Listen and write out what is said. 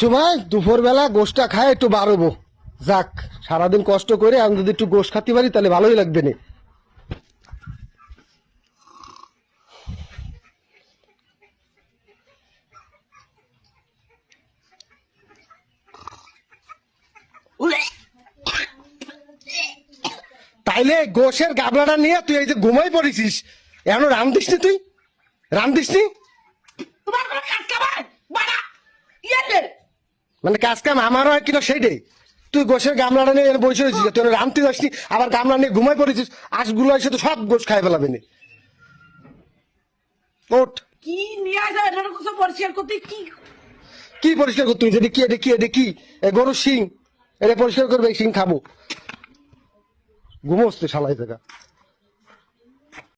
সময় দুপুরবেলা গোশটা খায় একটু বাড়বো। যাক, সারাদিন কষ্ট করে আমি যদি একটু গোশ খাতে পারি তাহলে ভালোই লাগবে না। তাইলে গোশের গাবলাটা নিয়ে তুই এই যে ঘুমাই পড়েছিস, এখন রামদিস নি? তুই রামদিস নি? তোমার কোনো কাজ কামাই বাড়া ইয়ে মানে কাজ কাম আমারও হয় কিনা সেইটাই। তুই গোশের গামলাটা নিয়ে এখানে বসে রয়েছিস, তুই রামতে যাসনি, আবার গামলা নিয়ে ঘুমাই পড়েছিস। আঁশগুলো এসে তো সব গোশ খাই ফেলাবে না। ওঠ। কি নিয়ে আসা এটা কিছু পরিষ্কার করতে কি কি পরিষ্কার করতে হয়েছে? এটা কি গরুর শিং, এটা পরিষ্কার করবে, শিং খাবো। ঘুমোস তো শালাই জায়গা।